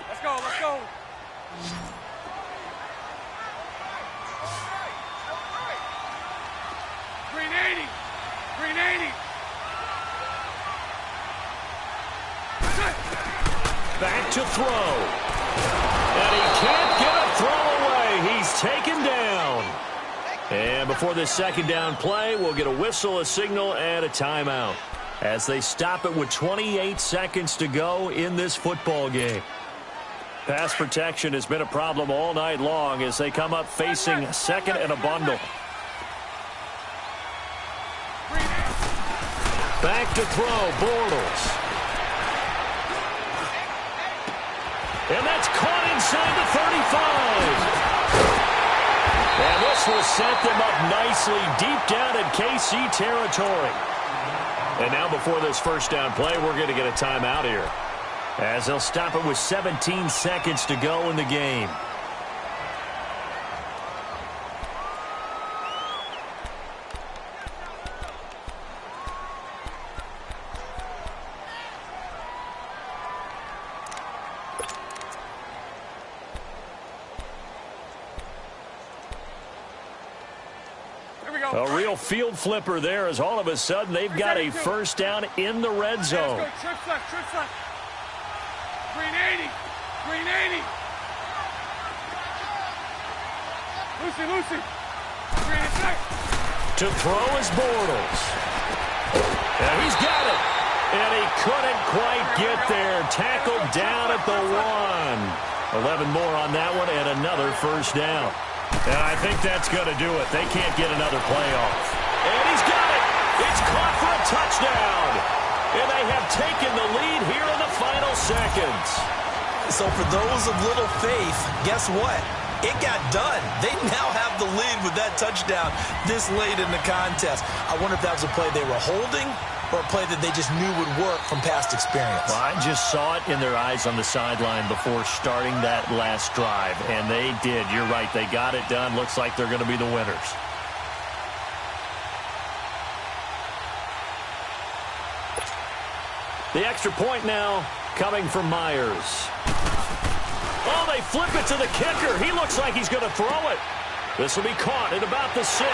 Let's go, let's go. Green 80. Green 80. Back to throw. And he can't get a throw away. He's taken down. And before this second down play, we'll get a whistle, a signal, and a timeout as they stop it with 28 seconds to go in this football game. Pass protection has been a problem all night long as they come up facing second and a bundle. Back to throw, Bortles. And that's caught inside the 35. And this will set them up nicely deep down in KC territory. And now before this first down play, we're going to get a timeout here, as they'll stop it with 17 seconds to go in the game. A real field flipper there as all of a sudden they've got a first down in the red zone. Trips left, trips left. Green 80. Green 80. Lucy. Green attack. To throw is Bortles. And he's got it. And he couldn't quite get there. Tackled down at the 1. 11 more on that one and another first down. And I think that's going to do it. They can't get another play off. And he's got it. It's caught for a touchdown. And they have taken the lead here in the final seconds. So for those of little faith, guess what? It got done. They now have the lead with that touchdown this late in the contest. I wonder if that was a play they were holding or a play that they just knew would work from past experience. Well, I just saw it in their eyes on the sideline before starting that last drive, and they did. You're right. They got it done. Looks like they're going to be the winners. The extra point now coming from Myers. Oh, they flip it to the kicker. He looks like he's going to throw it. This will be caught at about the 6.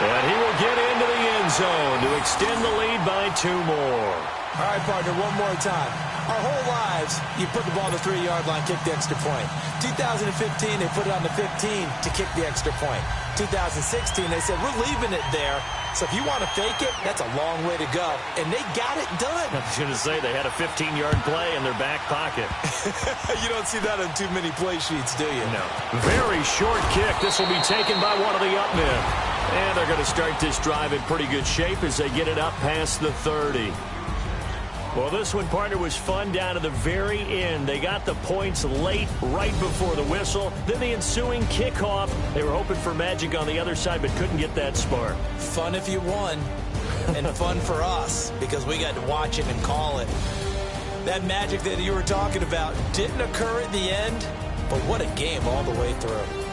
And he will get into the end zone to extend the lead by 2 more. All right, partner, one more time. Our whole lives, you put the ball on the 3-yard line, kick the extra point. 2015, they put it on the 15 to kick the extra point. 2016, they said, we're leaving it there. So if you want to fake it, that's a long way to go. And they got it done. I was going to say, they had a 15-yard play in their back pocket. You don't see that on too many play sheets, do you? No. Very short kick. This will be taken by one of the up men. And they're going to start this drive in pretty good shape as they get it up past the 30. Well, this one, partner, was fun down to the very end. They got the points late, right before the whistle. Then the ensuing kickoff. They were hoping for magic on the other side, but couldn't get that spark. Fun if you won, and fun for us, because we got to watch it and call it. That magic that you were talking about didn't occur at the end, but what a game all the way through.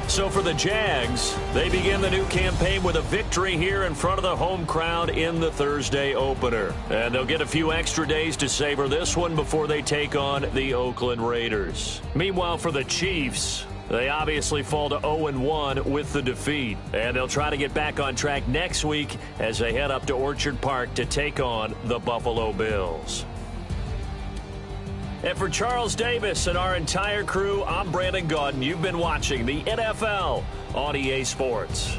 So for the Jags, they begin the new campaign with a victory here in front of the home crowd in the Thursday opener. And they'll get a few extra days to savor this one before they take on the Oakland Raiders. Meanwhile, for the Chiefs, they obviously fall to 0-1 with the defeat. And they'll try to get back on track next week as they head up to Orchard Park to take on the Buffalo Bills. And for Charles Davis and our entire crew, I'm Brandon Gaudin. You've been watching the NFL on EA Sports.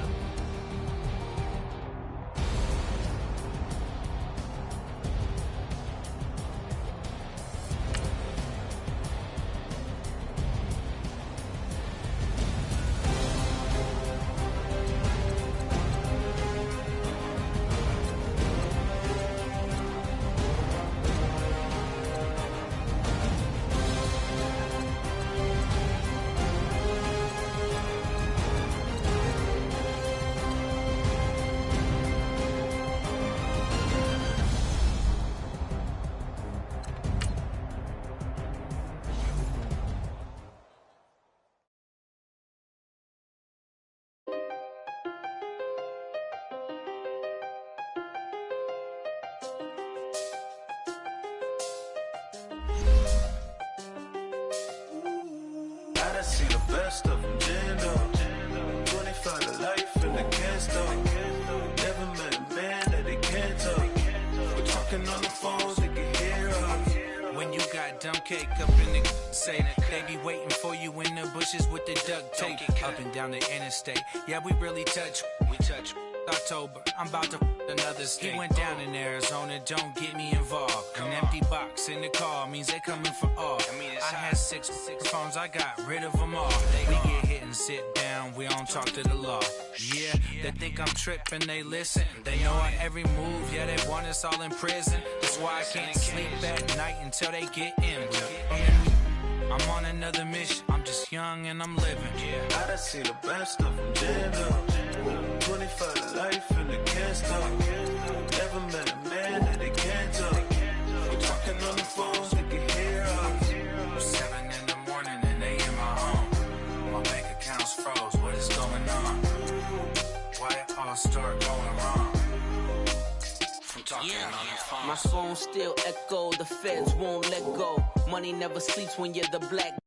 best of them, jammed up. 25 to life and they can't stop. Never met a man that they can't talk. We're talking on the phones, they can hear us. When you got dumb cake up in the say that they be waiting for you in the bushes with the duct tape up and down the interstate. Yeah, we really touch. We touch. October, I'm about to another state. He went down in Arizona, don't get me involved. An empty box in the car means they coming for all. I had six phones, I got rid of them all. We get hit and sit down, we don't talk to the law. Yeah, they think I'm tripping, they listen. They know our every move, yeah, they want us all in prison. That's why I can't sleep at night until they get in. I'm on another mission, I'm just young and I'm living. I done seen the best of them, jammed up. 25 to life and they can't stop. Never met a man that they can't talk. We're talking on the phones, they can hear us. 7 in the morning and they in my home. My bank account's froze, what is going on? Why it all start going wrong? From talking on the phone. My phone still echo, the feds won't let go. Money never sleeps when you're the black